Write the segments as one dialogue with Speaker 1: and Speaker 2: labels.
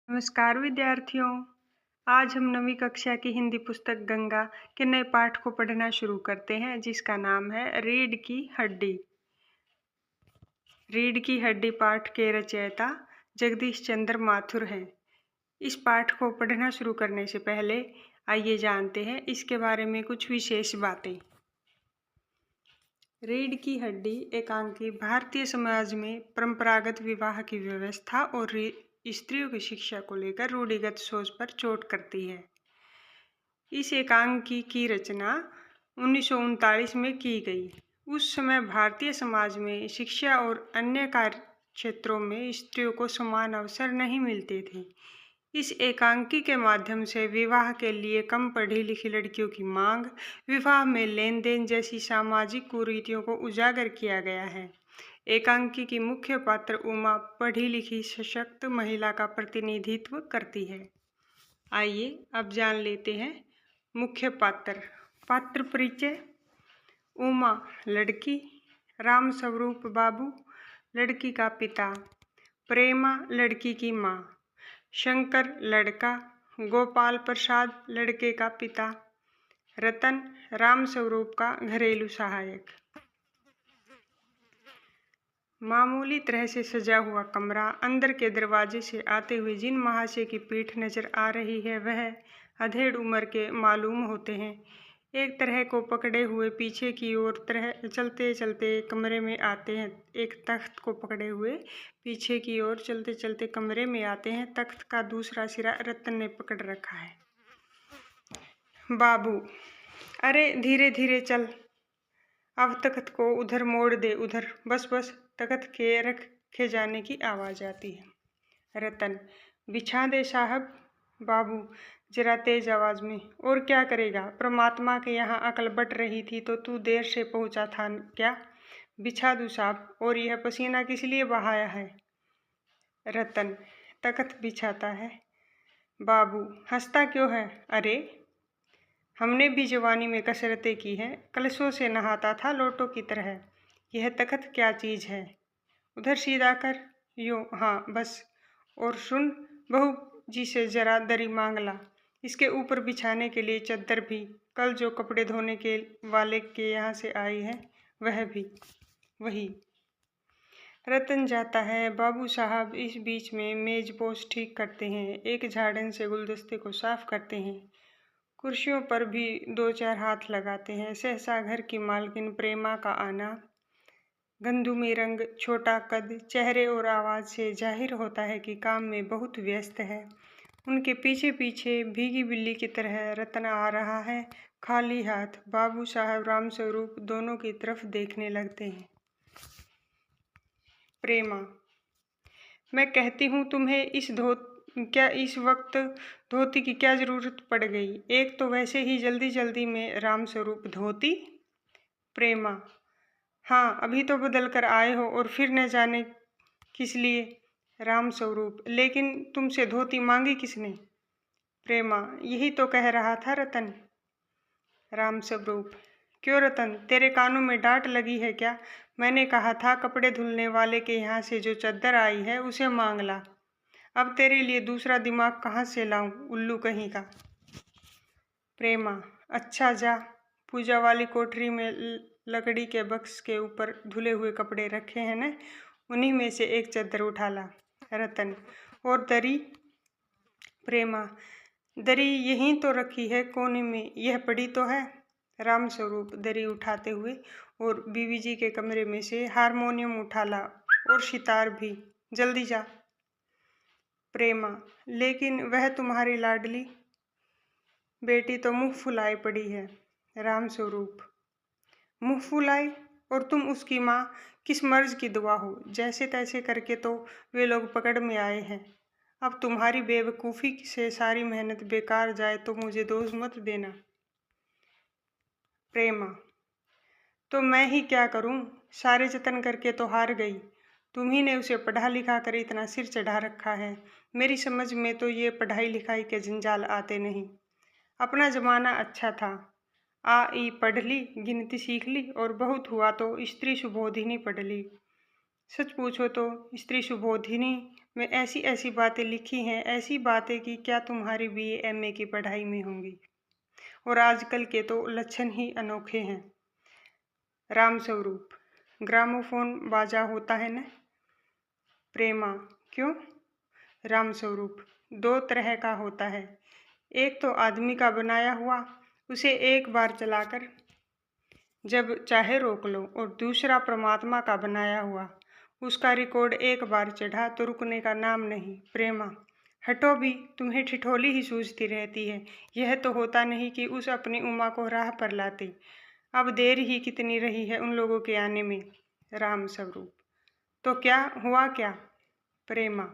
Speaker 1: नमस्कार विद्यार्थियों। आज हम नवीं कक्षा की हिंदी पुस्तक गंगा के नए पाठ को पढ़ना शुरू करते हैं, जिसका नाम है रीढ़ की हड्डी। रीढ़ की हड्डी पाठ के रचयिता जगदीश चंद्र माथुर हैं। इस पाठ को पढ़ना शुरू करने से पहले आइए जानते हैं इसके बारे में कुछ विशेष बातें। रीढ़ की हड्डी एकांकी भारतीय समाज में परंपरागत विवाह की व्यवस्था और स्त्रियों की शिक्षा को लेकर रूढ़िगत सोच पर चोट करती है। इस एकांकी की रचना 1939 में की गई। उस समय भारतीय समाज में शिक्षा और अन्य कार्य क्षेत्रों में स्त्रियों को समान अवसर नहीं मिलते थे। इस एकांकी के माध्यम से विवाह के लिए कम पढ़ी लिखी लड़कियों की मांग, विवाह में लेन देन जैसी सामाजिक कुरीतियों को उजागर किया गया है। एकांकी की मुख्य पात्र उमा पढ़ी लिखी सशक्त महिला का प्रतिनिधित्व करती है। आइए अब जान लेते हैं मुख्य पात्र। पात्र परिचय। उमा लड़की, राम स्वरूप बाबू लड़की का पिता, प्रेमा लड़की की माँ, शंकर लड़का, गोपाल प्रसाद लड़के का पिता, रतन राम स्वरूप का घरेलू सहायक। मामूली तरह से सजा हुआ कमरा। अंदर के दरवाजे से आते हुए जिन महाशय की पीठ नजर आ रही है वह अधेड़ उम्र के मालूम होते हैं। एक तरह को पकड़े हुए पीछे की ओर तरह चलते चलते कमरे में आते हैं। एक तख्त को पकड़े हुए पीछे की ओर चलते चलते कमरे में आते हैं। तख्त का दूसरा सिरा रतन ने पकड़ रखा है। बाबू, अरे धीरे धीरे चल, अब तख्त को उधर मोड़ दे, उधर, बस बस। तख्त के रखे जाने की आवाज आती है। रतन, बिछा दे साहब। बाबू जरा तेज आवाज में, और क्या करेगा, परमात्मा के यहाँ अकल बट रही थी तो तू देर से पहुंचा था क्या? बिछा दूं साहब, और यह पसीना किस लिए बहाया है? रतन तख्त बिछाता है। बाबू हंसता क्यों है? अरे हमने भी जवानी में कसरतें की हैं, कलशों से नहाता था लोटों की तरह। यह तख्त क्या चीज़ है? उधर सीधा कर, यूं, हाँ बस। और सुन, बहू जी से जरा दरी मांग ला, इसके ऊपर बिछाने के लिए चद्दर भी। कल जो कपड़े धोने के वाले के यहाँ से आई है वह भी वही। रतन जाता है। बाबू साहब इस बीच में मेजपोश ठीक करते हैं, एक झाड़न से गुलदस्ते को साफ करते हैं, कुर्सियों पर भी दो चार हाथ लगाते हैं। सहसा घर की मालकिन प्रेमा का आना, गंधुमी रंग, छोटा कद, चेहरे और आवाज़ से जाहिर होता है कि काम में बहुत व्यस्त है। उनके पीछे पीछे भीगी बिल्ली की तरह रतन आ रहा है, खाली हाथ। बाबू साहब राम स्वरूप दोनों की तरफ देखने लगते हैं। प्रेमा, मैं कहती हूँ तुम्हें इस वक्त धोती की क्या ज़रूरत पड़ गई? एक तो वैसे ही जल्दी जल्दी में राम स्वरूप धोती। प्रेमा, हाँ अभी तो बदल कर आए हो और फिर न जाने किस लिए। राम स्वरूप, लेकिन तुमसे धोती मांगी किसने? प्रेमा, यही तो कह रहा था रतन। राम स्वरूप, क्यों रतन, तेरे कानों में डांट लगी है क्या? मैंने कहा था कपड़े धुलने वाले के यहाँ से जो चद्दर आई है उसे मांग ला। अब तेरे लिए दूसरा दिमाग कहाँ से लाऊं, उल्लू कहीं का। प्रेमा, अच्छा जा, पूजा वाली कोठरी में लकड़ी के बक्स के ऊपर धुले हुए कपड़े रखे हैं न, उन्हीं में से एक चद्दर उठा ला। रतन, और दरी? प्रेमा, दरी यहीं तो रखी है कोने में, यह पड़ी तो है। राम स्वरूप दरी उठाते हुए, और बीवी जी के कमरे में से हारमोनियम उठा ला, और सितार भी, जल्दी जा। प्रेमा, लेकिन वह तुम्हारी लाडली बेटी तो मुँह फुलाए पड़ी है। राम स्वरूप, मुँह फुलाए? और तुम उसकी माँ किस मर्ज की दुआ हो? जैसे तैसे करके तो वे लोग पकड़ में आए हैं। अब तुम्हारी बेवकूफ़ी से सारी मेहनत बेकार जाए तो मुझे दोष मत देना। प्रेमा, तो मैं ही क्या करूं, सारे जतन करके तो हार गई। तुम्ही ने उसे पढ़ा लिखा कर इतना सिर चढ़ा रखा है। मेरी समझ में तो ये पढ़ाई लिखाई के जंजाल आते नहीं। अपना जमाना अच्छा था, आ ई पढ़ ली, गिनती सीख ली, और बहुत हुआ तो स्त्री सुबोधिनी पढ़ ली। सच पूछो तो स्त्री सुबोधिनी में ऐसी ऐसी बातें लिखी हैं, ऐसी बातें कि क्या तुम्हारी BA MA की पढ़ाई में होंगी। और आजकल के तो लक्षण ही अनोखे हैं। राम स्वरूप, ग्रामोफोन बाजा होता है न। प्रेमा, क्यों। राम स्वरूप, दो तरह का होता है, एक तो आदमी का बनाया हुआ, उसे एक बार चलाकर जब चाहे रोक लो, और दूसरा परमात्मा का बनाया हुआ, उसका रिकॉर्ड एक बार चढ़ा तो रुकने का नाम नहीं। प्रेमा, हटो भी, तुम्हें ठिठोली ही सूझती रहती है। यह तो होता नहीं कि उस अपनी उमा को राह पर लाते। अब देर ही कितनी रही है उन लोगों के आने में। राम स्वरूप, तो क्या हुआ क्या। प्रेमा,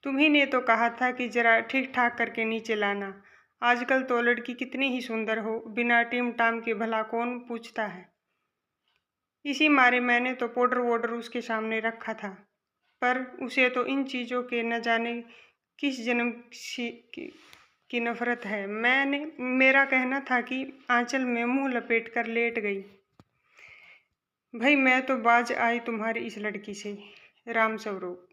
Speaker 1: तुम्ही ने तो कहा था कि जरा ठीक ठाक करके नीचे लाना। आजकल तो लड़की कितनी ही सुंदर हो, बिना टीम टाम के भला कौन पूछता है। इसी मारे मैंने तो पाउडर वोडर उसके सामने रखा था, पर उसे तो इन चीज़ों के न जाने किस जन्म की नफरत है। मेरा कहना था कि आंचल में मुंह लपेट कर लेट गई। भाई मैं तो बाज आई तुम्हारी इस लड़की से। राम स्वरूप,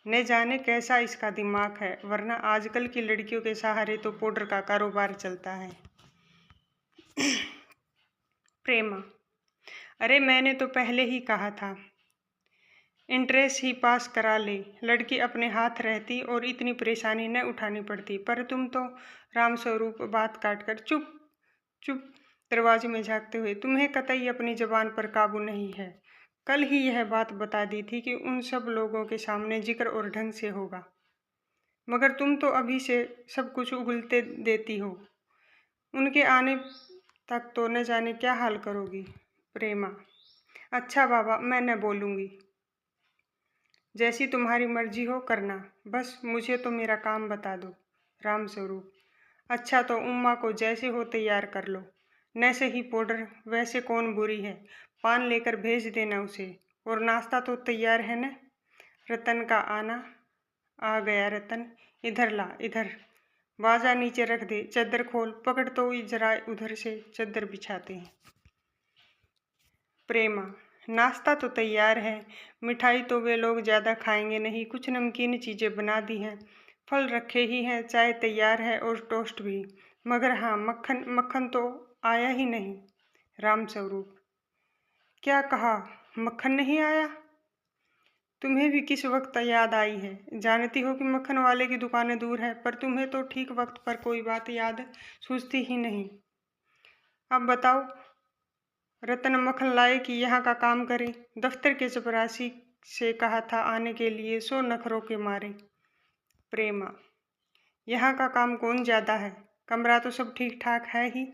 Speaker 1: न जाने कैसा इसका दिमाग है, वरना आजकल की लड़कियों के सहारे तो पाउडर का कारोबार चलता है। प्रेमा, अरे मैंने तो पहले ही कहा था, इंट्रेंस ही पास करा ले, लड़की अपने हाथ रहती और इतनी परेशानी न उठानी पड़ती। पर तुम तो। राम स्वरूप बात काट कर, चुप चुप, दरवाजे में झांकते हुए, तुम्हें कतई अपनी जबान पर काबू नहीं है। कल ही यह बात बता दी थी कि उन सब लोगों के सामने जिक्र और ढंग से होगा, मगर तुम तो अभी से सब कुछ उगलते देती हो। उनके आने तक तो न जाने क्या हाल करोगी। प्रेमा, अच्छा बाबा, मैं न बोलूँगी, जैसी तुम्हारी मर्जी हो करना, बस मुझे तो मेरा काम बता दो। राम स्वरूप, अच्छा तो उम्मा को जैसे हो तैयार कर लो, न सही पाउडर, वैसे कौन बुरी है, पान लेकर भेज देना उसे, और नाश्ता तो तैयार है न। रतन का आना आ गया। रतन, इधर ला, इधर बाजा नीचे रख दे, चद्दर खोल, पकड़ तो जरा उधर से चद्दर बिछाते हैं। प्रेमा, नाश्ता तो तैयार है, मिठाई तो वे लोग ज़्यादा खाएंगे नहीं, कुछ नमकीन चीज़ें बना दी हैं, फल रखे ही हैं, चाय तैयार है और टोस्ट भी, मगर हाँ मक्खन मक्खन तो आया ही नहीं। राम स्वरूप, क्या कहा, मक्खन नहीं आया। तुम्हें भी किस वक्त याद आई है। जानती हो कि मक्खन वाले की दुकानें दूर है, पर तुम्हें तो ठीक वक्त पर कोई बात याद सूझती ही नहीं। अब बताओ, रतन मक्खन लाए कि यहाँ का काम करे। दफ्तर के चपरासी से कहा था आने के लिए, 100 नखरों के मारे। प्रेमा, यहाँ का काम कौन ज़्यादा है, कमरा तो सब ठीक ठाक है ही।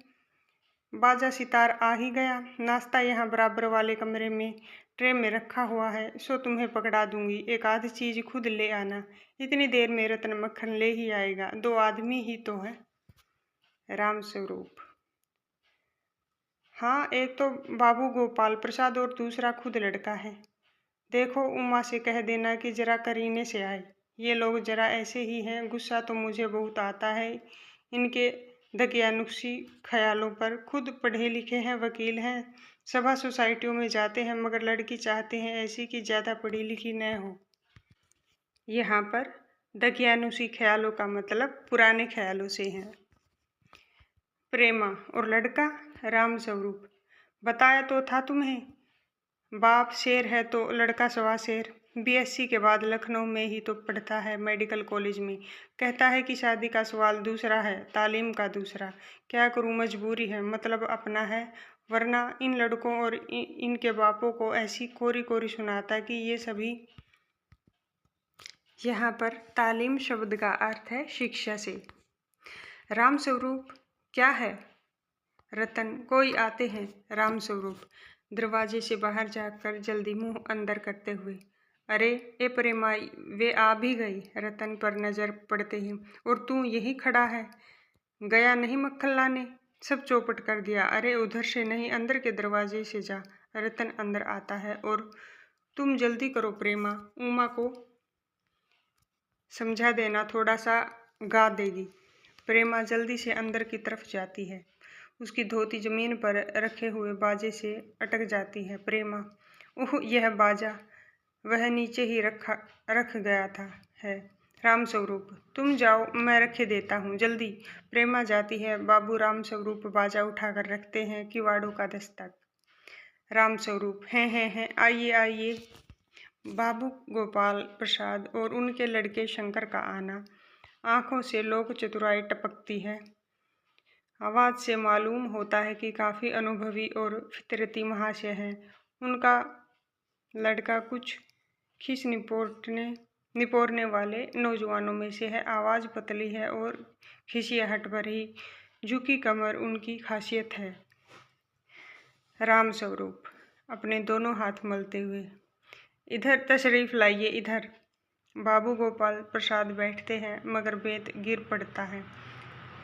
Speaker 1: बाजा सितार आ ही गया, नाश्ता यहाँ बराबर वाले कमरे में ट्रे में रखा हुआ है, सो तुम्हें पकड़ा दूंगी, एक आध चीज़ खुद ले आना। इतनी देर में रतन मक्खन ले ही आएगा, 2 आदमी ही तो है। राम स्वरूप, हाँ, एक तो बाबू गोपाल प्रसाद और दूसरा खुद लड़का है। देखो उमा से कह देना कि जरा करीने से आए। ये लोग जरा ऐसे ही हैं, गुस्सा तो मुझे बहुत आता है इनके दकियानुसी ख्यालों पर। खुद पढ़े लिखे हैं, वकील हैं, सभा सोसाइटियों में जाते हैं, मगर लड़की चाहते हैं ऐसी कि ज़्यादा पढ़ी लिखी न हो। यहाँ पर दकियानुसी ख्यालों का मतलब पुराने ख्यालों से है। प्रेमा, और लड़का। राम स्वरूप, बताया तो था तुम्हें, बाप शेर है तो लड़का सवा शेर। BSc के बाद लखनऊ में ही तो पढ़ता है, मेडिकल कॉलेज में। कहता है कि शादी का सवाल दूसरा है, तालीम का दूसरा। क्या करूं, मजबूरी है, मतलब अपना है, वरना इन लड़कों और इनके बापों को ऐसी कोरी कोरी सुनाता कि ये सभी। यहाँ पर तालीम शब्द का अर्थ है शिक्षा से। राम स्वरूप, क्या है। रतन, कोई आते हैं। राम स्वरूप, दरवाजे से बाहर जाकर जल्दी मुंह अंदर करते हुए, अरे ए प्रेमाई, वे आ भी गई। रतन पर नजर पड़ते ही, और तू यही खड़ा है, गया नहीं मक्खन लाने। सब चौपट कर दिया। अरे उधर से नहीं, अंदर के दरवाजे से जा। रतन अंदर आता है, और तुम जल्दी करो प्रेमा, उमा को समझा देना, थोड़ा सा गा देगी। प्रेमा जल्दी से अंदर की तरफ जाती है, उसकी धोती जमीन पर रखे हुए बाजे से अटक जाती है। प्रेमा, ओह, यह बाजा वह नीचे ही रख गया था है। रामस्वरूप, तुम जाओ, मैं रखे देता हूँ, जल्दी। प्रेमा जाती है। बाबू रामस्वरूप बाजा उठाकर रखते हैं। किवाड़ों का दस्तक। रामस्वरूप, हैं, आइए आइए। बाबू गोपाल प्रसाद और उनके लड़के शंकर का आना। आंखों से लोक चतुराई टपकती है। आवाज से मालूम होता है कि काफी अनुभवी और फितरती महाशय है। उनका लड़का कुछ खीस निपोरने वाले नौजवानों में से है। आवाज पतली है और खिसियाहट भरी झुकी कमर उनकी खासियत है। रामस्वरूप अपने दोनों हाथ मलते हुए, इधर तशरीफ लाइए, इधर। बाबू गोपाल प्रसाद बैठते हैं मगर बेत गिर पड़ता है।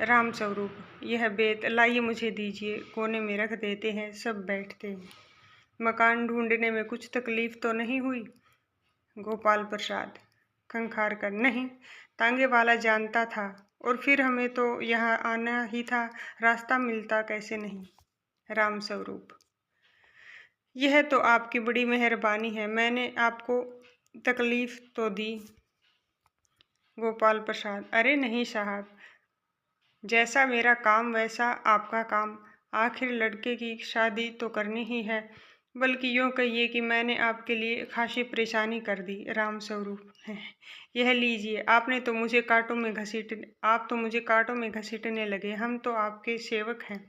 Speaker 1: रामस्वरूप, यह बेत लाइए, मुझे दीजिए। कोने में रख देते हैं। सब बैठते हैं। मकान ढूंढने में कुछ तकलीफ तो नहीं हुई? गोपाल प्रसाद खंखार कर, नहीं, तांगे वाला जानता था, और फिर हमें तो यहाँ आना ही था, रास्ता मिलता कैसे नहीं। रामस्वरूप, यह तो आपकी बड़ी मेहरबानी है, मैंने आपको तकलीफ तो दी। गोपाल प्रसाद, अरे नहीं साहब, जैसा मेरा काम वैसा आपका काम। आखिर लड़के की शादी तो करनी ही है, बल्कि यूँ कहिए कि मैंने आपके लिए खासी परेशानी कर दी। रामस्वरूप, यह लीजिए, आप तो मुझे कांटों में घसीटने लगे, हम तो आपके सेवक हैं।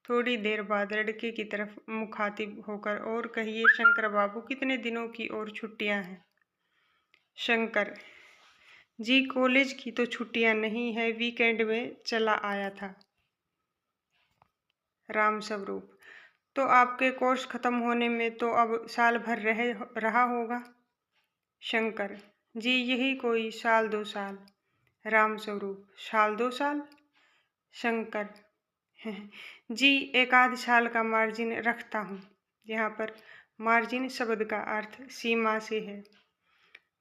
Speaker 1: थोड़ी देर बाद लड़के की तरफ मुखातिब होकर, और कहिए शंकर बाबू, कितने दिनों की और छुट्टियां हैं? शंकर जी, कॉलेज की तो छुट्टियां नहीं है, वीकेंड में चला आया था। रामस्वरूप, तो आपके कोर्स खत्म होने में तो अब साल भर रहा होगा। शंकर जी, यही कोई साल 2 साल। रामस्वरूप, साल 2 साल? शंकर जी, 1 आध साल का मार्जिन रखता हूँ। यहाँ पर मार्जिन शब्द का अर्थ सीमा से है।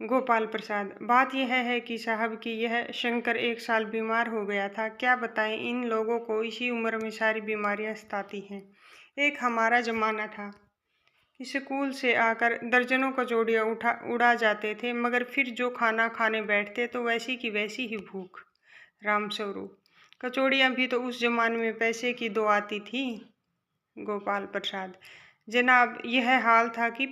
Speaker 1: गोपाल प्रसाद, बात यह है कि साहब कि यह शंकर 1 साल बीमार हो गया था। क्या बताएं, इन लोगों को इसी उम्र में सारी बीमारियां सताती हैं। एक हमारा जमाना था, स्कूल से आकर दर्जनों कचौड़ियाँ उड़ा जाते थे, मगर फिर जो खाना खाने बैठते तो वैसी की वैसी ही भूख। रामस्वरूप, कचौड़ियाँ भी तो उस जमाने में पैसे की 2 आती थी। गोपाल प्रसाद, जनाब, यह हाल था कि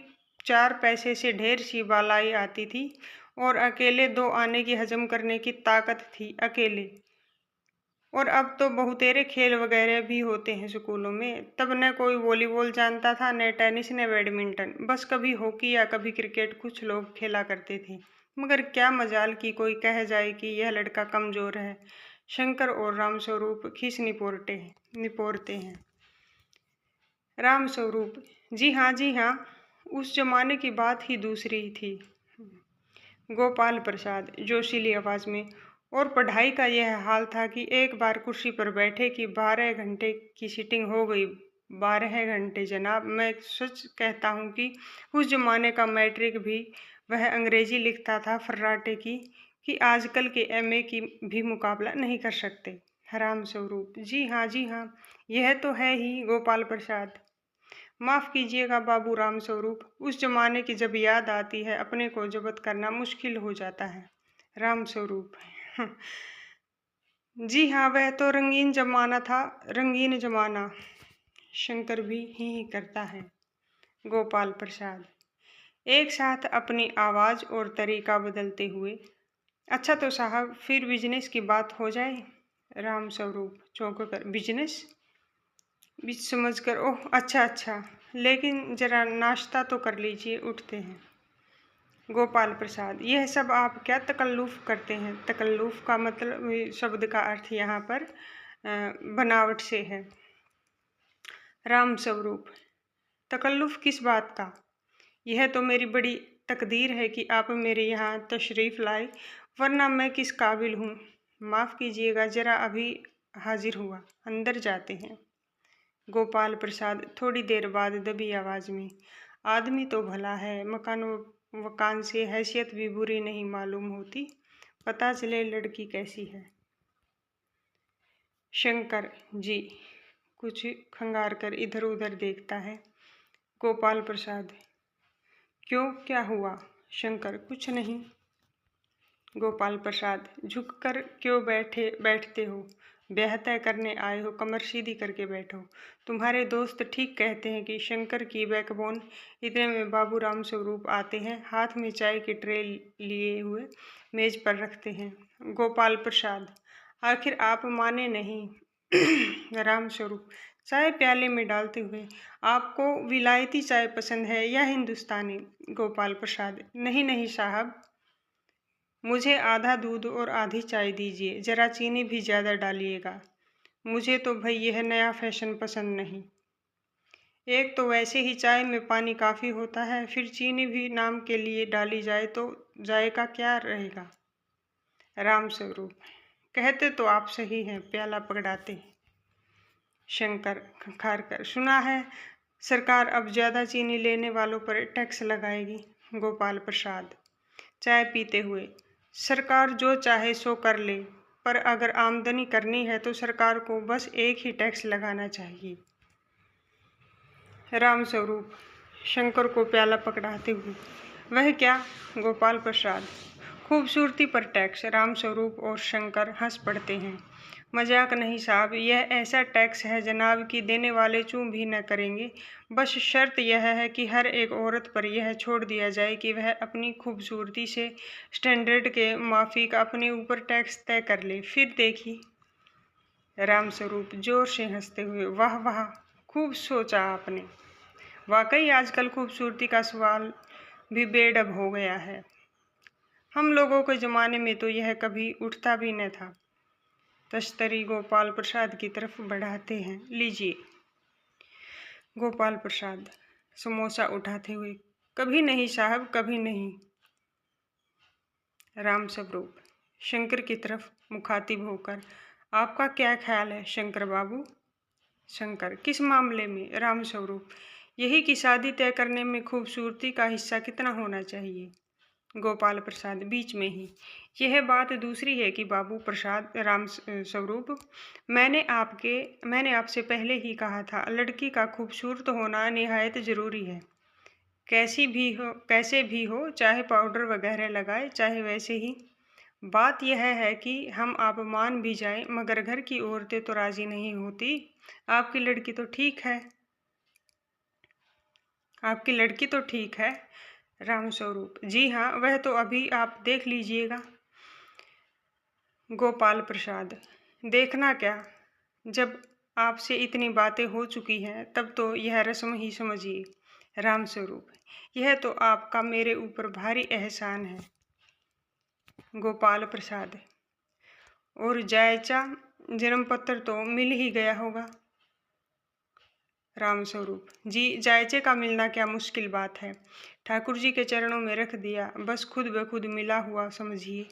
Speaker 1: 4 पैसे से ढेर सी बालाई आती थी, और अकेले 2 आने की हजम करने की ताकत थी, अकेले। और अब तो बहुतेरे खेल वगैरह भी होते हैं स्कूलों में। तब न कोई वॉलीबॉल जानता था, न टेनिस, न बैडमिंटन, बस कभी हॉकी या कभी क्रिकेट कुछ लोग खेला करते थे। मगर क्या मजाल कि कोई कह जाए कि यह लड़का कमजोर है। शंकर और रामस्वरूप खीस निपोरते हैं। रामस्वरूप, जी हाँ, उस जमाने की बात ही दूसरी थी। गोपाल प्रसाद जोशीली आवाज में, और पढ़ाई का यह हाल था कि एक बार कुर्सी पर बैठे कि 12 घंटे की सीटिंग हो गई। 12 घंटे जनाब, मैं सच कहता हूँ कि उस जमाने का मैट्रिक भी वह अंग्रेजी लिखता था फर्राटे की, कि आजकल के एमए की भी मुकाबला नहीं कर सकते। रामस्वरूप, जी हाँ, यह तो है ही। गोपाल प्रसाद, माफ कीजिएगा बाबू रामस्वरूप, उस जमाने की जब याद आती है, अपने को जब्त करना मुश्किल हो जाता है। रामस्वरूप, जी हाँ, वह तो रंगीन जमाना था, रंगीन जमाना। शंकर भी ही करता है। गोपाल प्रसाद एक साथ अपनी आवाज और तरीका बदलते हुए, अच्छा तो साहब, फिर बिजनेस की बात हो जाए। रामस्वरूप चौंक कर, बिजनेस? बीच समझ कर, ओह अच्छा, लेकिन जरा नाश्ता तो कर लीजिए, उठते हैं। गोपाल प्रसाद, यह सब आप क्या तकल्लुफ़ करते हैं? तकल्लुफ़ का मतलब, शब्द का अर्थ यहाँ पर बनावट से है। रामस्वरूप, तकल्लुफ़ किस बात का? यह तो मेरी बड़ी तकदीर है कि आप मेरे यहाँ तशरीफ़ लाए, वरना मैं किस काबिल हूँ। माफ़ कीजिएगा, जरा अभी हाजिर हुआ, अंदर जाते हैं। गोपाल प्रसाद थोड़ी देर बाद दबी आवाज में, आदमी तो भला है, मकान से हैसियत भी बुरी नहीं मालूम होती, पता चले लड़की कैसी है। शंकर जी कुछ खंगार कर इधर उधर देखता है। गोपाल प्रसाद, क्यों, क्या हुआ? शंकर, कुछ नहीं। गोपाल प्रसाद, झुककर क्यों बैठते हो? ब्याह तय करने आए हो, कमर सीधी करके बैठो। तुम्हारे दोस्त ठीक कहते हैं कि शंकर की बैकबोन। इतने में बाबू राम स्वरूप आते हैं, हाथ में चाय की ट्रे लिए हुए मेज पर रखते हैं। गोपाल प्रसाद, आखिर आप माने नहीं? राम स्वरूप, चाय प्याले में डालते हुए, आपको विलायती चाय पसंद है या हिंदुस्तानी? गोपाल प्रसाद, नहीं नहीं साहब, मुझे आधा दूध और आधी चाय दीजिए, जरा चीनी भी ज़्यादा डालिएगा। मुझे तो भाई यह नया फैशन पसंद नहीं। एक तो वैसे ही चाय में पानी काफ़ी होता है, फिर चीनी भी नाम के लिए डाली जाए तो जायका क्या रहेगा? राम स्वरूप, कहते तो आप सही हैं, प्याला पकड़ाते। शंकर खखार कर, सुना है सरकार अब ज़्यादा चीनी लेने वालों पर टैक्स लगाएगी। गोपाल प्रसाद, चाय पीते हुए, सरकार जो चाहे सो कर ले, पर अगर आमदनी करनी है तो सरकार को बस एक ही टैक्स लगाना चाहिए। राम स्वरूप शंकर को प्याला पकड़ाते हुए, वह क्या? गोपाल प्रसाद, खूबसूरती पर टैक्स। राम स्वरूप और शंकर हंस पड़ते हैं। मजाक नहीं साहब, यह ऐसा टैक्स है जनाब कि देने वाले चूं भी न करेंगे। बस शर्त यह है कि हर एक औरत पर यह छोड़ दिया जाए कि वह अपनी खूबसूरती से स्टैंडर्ड के माफिक अपने ऊपर टैक्स तय कर ले, फिर देखी। राम स्वरूप जोर से हंसते हुए, वाह वाह, खूब सोचा आपने। वाकई आजकल खूबसूरती का सवाल भी बेढब हो गया है। हम लोगों के ज़माने में तो यह कभी उठता भी न था। तश्तरी गोपाल प्रसाद की तरफ बढ़ाते हैं, लीजिए। गोपाल प्रसाद समोसा उठाते हुए, कभी नहीं साहब, कभी नहीं। राम स्वरूप शंकर की तरफ मुखातिब होकर, आपका क्या ख्याल है शंकर बाबू? शंकर, किस मामले में? राम स्वरूप, यही कि शादी तय करने में खूबसूरती का हिस्सा कितना होना चाहिए। गोपाल प्रसाद बीच में ही, यह बात दूसरी है कि बाबू प्रसाद। राम स्वरूप, मैंने आपसे पहले ही कहा था, लड़की का खूबसूरत होना निहायत ज़रूरी है। कैसे भी हो, चाहे पाउडर वगैरह लगाए, चाहे वैसे ही। बात यह है कि हम आप मान भी जाएं, मगर घर की औरतें तो राजी नहीं होती। आपकी लड़की तो ठीक है। आपकी लड़की तो ठीक है। राम स्वरूप, जी हाँ, वह तो अभी आप देख लीजिएगा। गोपाल प्रसाद, देखना क्या, जब आपसे इतनी बातें हो चुकी हैं तब तो यह रस्म ही समझिए। राम स्वरूप, यह तो आपका मेरे ऊपर भारी एहसान है। गोपाल प्रसाद, और जायचा जन्म पत्र तो मिल ही गया होगा। राम स्वरूप, जी, जायचे का मिलना क्या मुश्किल बात है, ठाकुर जी के चरणों में रख दिया, बस खुद ब खुद मिला हुआ समझिए।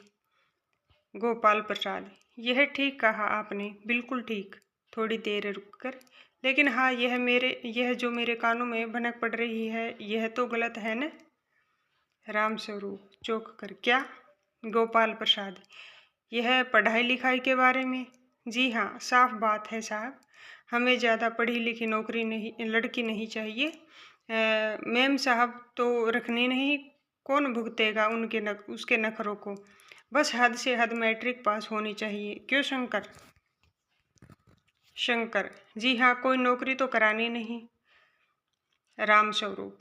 Speaker 1: गोपाल प्रसाद, यह ठीक कहा आपने, बिल्कुल ठीक। थोड़ी देर रुककर, लेकिन हाँ, यह जो मेरे कानों में भनक पड़ रही है, यह तो गलत है न? राम स्वरूप चौंक कर, क्या? गोपाल प्रसाद, यह पढ़ाई लिखाई के बारे में? जी हाँ, साफ बात है साहब, हमें ज़्यादा पढ़ी लिखी लड़की नहीं चाहिए। मैम साहब तो रखनी नहीं, कौन भुगतेगा उसके नखरों को? बस हद से हद मैट्रिक पास होनी चाहिए, क्यों शंकर? शंकर, जी हाँ, कोई नौकरी तो करानी नहीं। राम स्वरूप,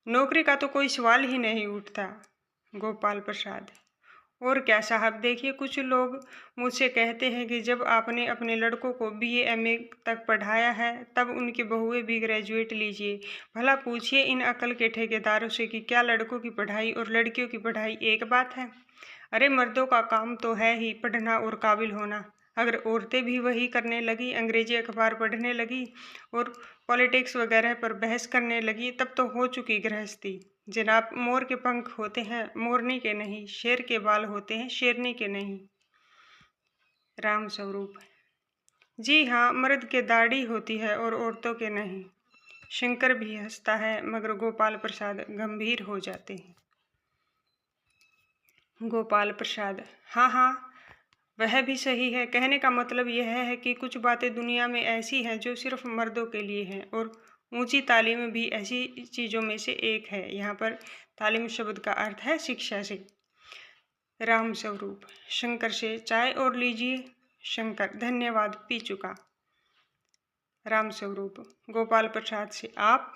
Speaker 1: नौकरी का तो कोई सवाल ही नहीं उठता। गोपाल प्रसाद, और क्या साहब, देखिए कुछ लोग मुझसे कहते हैं कि जब आपने अपने लड़कों को BA MA तक पढ़ाया है तब उनकी बहुएं भी ग्रेजुएट लीजिए। भला पूछिए इन अकल के ठेकेदारों से कि क्या लड़कों की पढ़ाई और लड़कियों की पढ़ाई एक बात है? अरे मर्दों का काम तो है ही पढ़ना और काबिल होना। अगर औरतें भी वही करने लगी, अंग्रेजी अखबार पढ़ने लगी और पॉलिटिक्स वगैरह पर बहस करने लगी, तब तो हो चुकी गृहस्थी। जनाब, मोर के पंख होते हैं मोरनी के नहीं, शेर के बाल होते हैं शेरनी के नहीं। राम स्वरूप, जी हाँ, मर्द के दाढ़ी होती है और औरतों के नहीं। शंकर भी हंसता है, मगर गोपाल प्रसाद गंभीर हो जाते हैं। गोपाल प्रसाद, हाँ हाँ, वह भी सही है। कहने का मतलब यह है कि कुछ बातें दुनिया में ऐसी हैं जो सिर्फ मर्दों के लिए हैं और ऊंची तालीम भी ऐसी चीज़ों में से एक है। यहाँ पर तालीम शब्द का अर्थ है शिक्षा से। राम स्वरूप, शंकर से चाय और लीजिए। शंकर, धन्यवाद, पी चुका। राम स्वरूप, गोपाल प्रसाद से आप।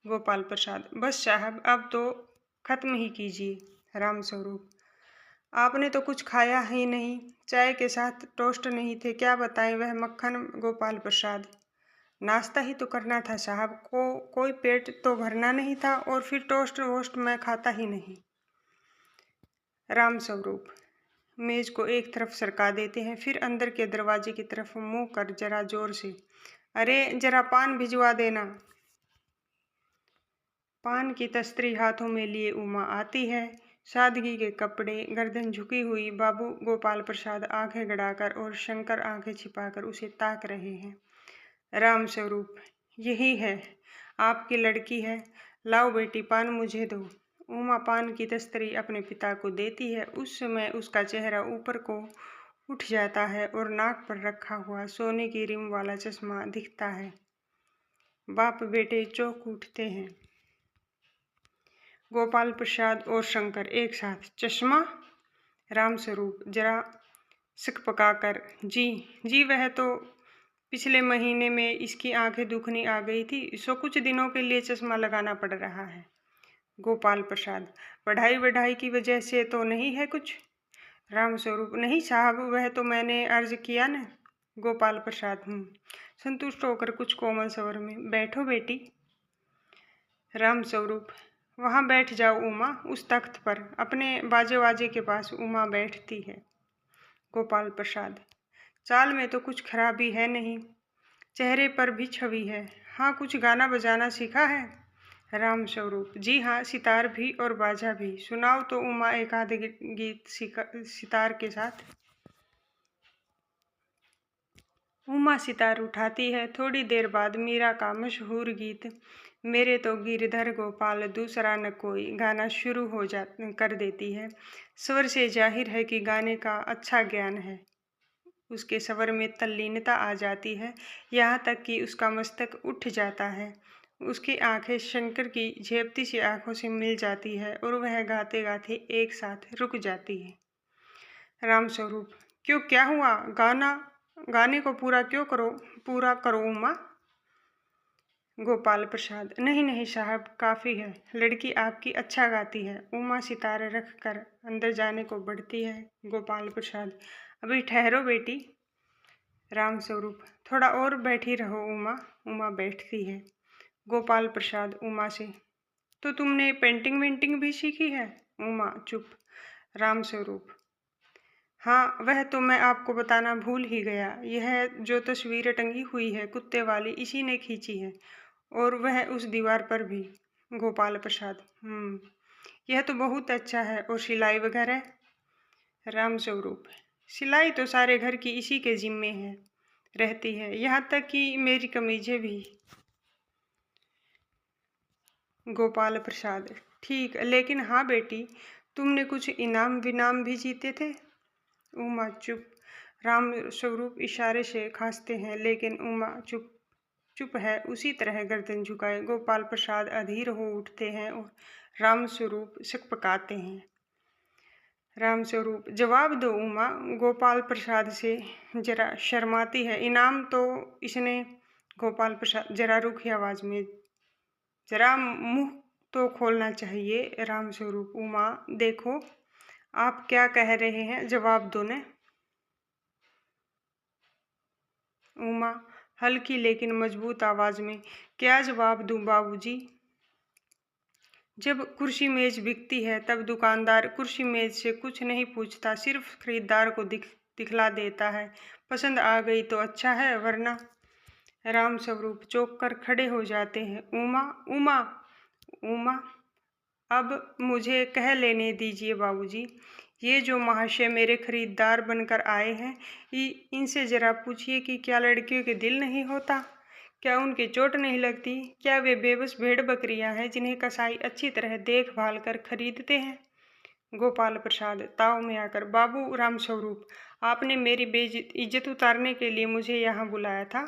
Speaker 1: गोपाल प्रसाद, बस साहब अब तो खत्म ही कीजिए। राम स्वरूप, आपने तो कुछ खाया ही नहीं, चाय के साथ टोस्ट नहीं थे, क्या बताएं वह मक्खन। गोपाल प्रसाद, नाश्ता ही तो करना था साहब को, कोई पेट तो भरना नहीं था, और फिर टोस्ट वोस्ट मैं खाता ही नहीं। राम स्वरूप, मेज को एक तरफ सरका देते हैं, फिर अंदर के दरवाजे की तरफ मुंह कर जरा जोर से, अरे जरा पान भिजवा देना। पान की तस्तरी हाथों में लिए उमा आती है। सादगी के कपड़े, गर्दन झुकी हुई। बाबू गोपाल प्रसाद आंखें गड़ाकर और शंकर आंखें छिपाकर उसे ताक रहे हैं। राम स्वरूप, यही है, आपकी लड़की है, लाओ बेटी पान मुझे दो। उमा पान की तस्तरी अपने पिता को देती है। उस समय उसका चेहरा ऊपर को उठ जाता है और नाक पर रखा हुआ सोने की रिम वाला चश्मा दिखता है। बाप बेटे चौंक उठते हैं। गोपाल प्रसाद और शंकर एक साथ, चश्मा। राम स्वरूप जरा सिक पकाकर, जी जी, वह तो पिछले महीने में इसकी आंखें दुखनी आ गई थी, सो कुछ दिनों के लिए चश्मा लगाना पड़ रहा है। गोपाल प्रसाद, पढ़ाई की वजह से तो नहीं है कुछ। राम स्वरूप, नहीं साहब, वह तो मैंने अर्ज किया न। गोपाल प्रसाद, संतुष्ट होकर कुछ कोमल स्वर में, बैठो बेटी। राम स्वरूप, वहाँ बैठ जाओ उमा, उस तख्त पर, अपने बाजे वाजे के पास। उमा बैठती है। गोपाल प्रसाद, चाल में तो कुछ खराबी है नहीं, चेहरे पर भी छवि है। हाँ, कुछ गाना बजाना सीखा है। राम स्वरूप, जी हाँ, सितार भी और बाजा भी। सुनाओ तो उमा एक आध गीत सितार के साथ। उमा सितार उठाती है। थोड़ी देर बाद मीरा का मशहूर गीत मेरे तो गिरधर गोपाल दूसरा न कोई गाना शुरू कर देती है। स्वर से जाहिर है कि गाने का अच्छा ज्ञान है। उसके स्वर में तल्लीनता आ जाती है, यहाँ तक कि उसका मस्तक उठ जाता है। उसकी आंखें शंकर की झेपती सी आंखों से मिल जाती है और वह गाते गाते एक साथ रुक जाती है। राम स्वरूप, क्यों, क्या हुआ? गाने को पूरा करो उमा। गोपाल प्रसाद, नहीं नहीं साहब, काफ़ी है, लड़की आपकी अच्छा गाती है। उमा सितारे रख कर अंदर जाने को बढ़ती है। गोपाल प्रसाद, अभी ठहरो बेटी। राम स्वरूप, थोड़ा और बैठी रहो उमा। उमा बैठती है। गोपाल प्रसाद उमा से, तो तुमने पेंटिंग वेंटिंग भी सीखी है? उमा चुप। राम स्वरूप, हाँ, वह तो मैं आपको बताना भूल ही गया। यह जो तस्वीर टंगी हुई है कुत्ते वाली, इसी ने खींची है, और वह उस दीवार पर भी। गोपाल प्रसाद, यह तो बहुत अच्छा है, और सिलाई वगैरह? राम स्वरूप, सिलाई तो सारे घर की इसी के जिम्मे है रहती है, यहाँ तक कि मेरी कमीजें भी। गोपाल प्रसाद, ठीक, लेकिन हाँ बेटी, तुमने कुछ इनाम विनाम भी जीते थे? उमा चुप। राम स्वरूप इशारे से खांसते हैं, लेकिन उमा चुप है, उसी तरह गर्दन झुकाए। गोपाल प्रसाद अधीर हो उठते हैं और राम स्वरूप सकपकाते हैं। राम स्वरूप, जवाब दो उमा। गोपाल प्रसाद से जरा शर्माती है, इनाम तो इसने। गोपाल प्रसाद जरा रूखी आवाज में, जरा मुंह तो खोलना चाहिए। राम स्वरूप, उमा देखो, आप क्या कह रहे हैं, जवाब दो ने। उमा हल्की लेकिन मजबूत आवाज में, क्या जवाब दूं बाबूजी? जब कुर्सी मेज बिकती है तब दुकानदार कुर्सी मेज से कुछ नहीं पूछता, सिर्फ खरीदार को दिखला देता है। पसंद आ गई तो अच्छा है, वरना। राम स्वरूप चौंक कर खड़े हो जाते हैं। उमा उमा उमा, अब मुझे कह लेने दीजिए बाबूजी। ये जो महाशय मेरे खरीदार बनकर आए हैं, इनसे जरा पूछिए कि क्या लड़कियों के दिल नहीं होता? क्या उनकी चोट नहीं लगती? क्या वे बेबस भेड़ बकरियां हैं जिन्हें कसाई अच्छी तरह देखभाल कर खरीदते हैं? गोपाल प्रसाद ताव में आकर, बाबू राम स्वरूप, आपने मेरी इज्जत उतारने के लिए मुझे यहाँ बुलाया था?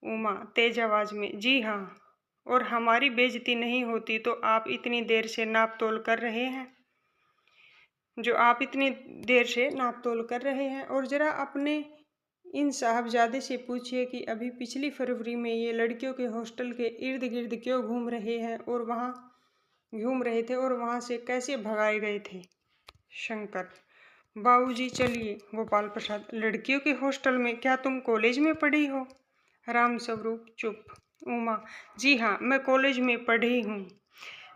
Speaker 1: उमा तेज आवाज में, जी हाँ। और हमारी बेइज्जती नहीं होती तो आप इतनी देर से नाप तोल कर रहे हैं, और ज़रा अपने इन साहबजादे से पूछिए कि अभी पिछली फरवरी में ये लड़कियों के हॉस्टल के इर्द गिर्द क्यों घूम रहे थे और वहाँ से कैसे भगाए गए थे। शंकर: बाबूजी चलिए। गोपाल प्रसाद: लड़कियों के हॉस्टल में? क्या तुम कॉलेज में पढ़ी हो? राम स्वरूप चुप। उमा: जी हाँ, मैं कॉलेज में पढ़ी हूँ।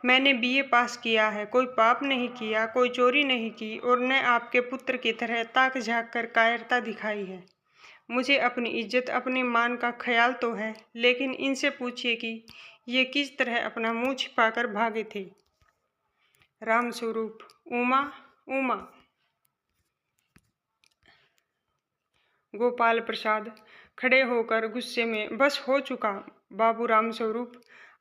Speaker 1: मैंने बीए पास किया है। कोई पाप नहीं किया, कोई चोरी नहीं की और न आपके पुत्र की तरह ताक झाँक कर कायरता दिखाई है। मुझे अपनी इज्जत, अपने मान का ख्याल तो है, लेकिन इनसे पूछिए कि ये किस तरह अपना मुंह छिपाकर भागे थे। राम स्वरूप: उमा। गोपाल प्रसाद खड़े होकर गुस्से में: बस हो चुका बाबू राम स्वरूप,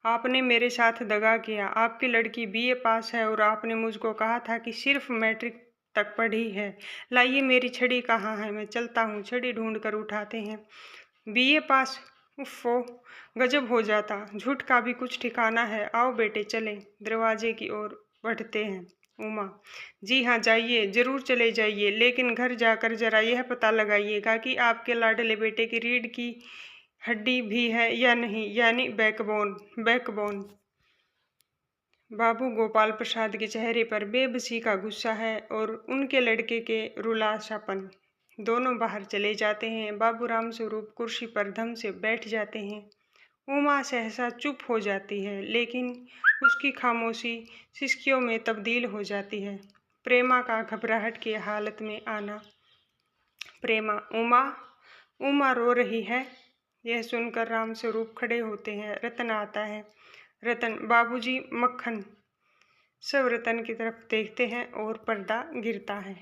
Speaker 1: आपने मेरे साथ दगा किया। आपकी लड़की बीए पास है और आपने मुझको कहा था कि सिर्फ मैट्रिक तक पढ़ी है। लाइए मेरी छड़ी कहाँ है, मैं चलता हूँ। छड़ी ढूंढ कर उठाते हैं। बीए पास? उफ़ो, गजब हो जाता। झूठ का भी कुछ ठिकाना है। आओ बेटे चलें। दरवाजे की ओर बढ़ते हैं। उमा: जी हाँ, जाइए, ज़रूर चले जाइए, लेकिन घर जाकर ज़रा यह पता लगाइएगा कि आपके लाडले बेटे की रीढ़ की हड्डी भी है या नहीं, यानी बैकबोन। बाबू गोपाल प्रसाद के चेहरे पर बेबसी का गुस्सा है और उनके लड़के के रुलासापन। दोनों बाहर चले जाते हैं। बाबू राम स्वरूप कुर्सी पर धम से बैठ जाते हैं। उमा सहसा चुप हो जाती है, लेकिन उसकी खामोशी सिसकियों में तब्दील हो जाती है। प्रेमा का घबराहट की हालत में आना। प्रेमा: उमा रो रही है। यह सुनकर राम स्वरूप खड़े होते हैं। रतन आता है। रतन: बाबूजी, मक्खन। सब रतन की तरफ देखते हैं और पर्दा गिरता है।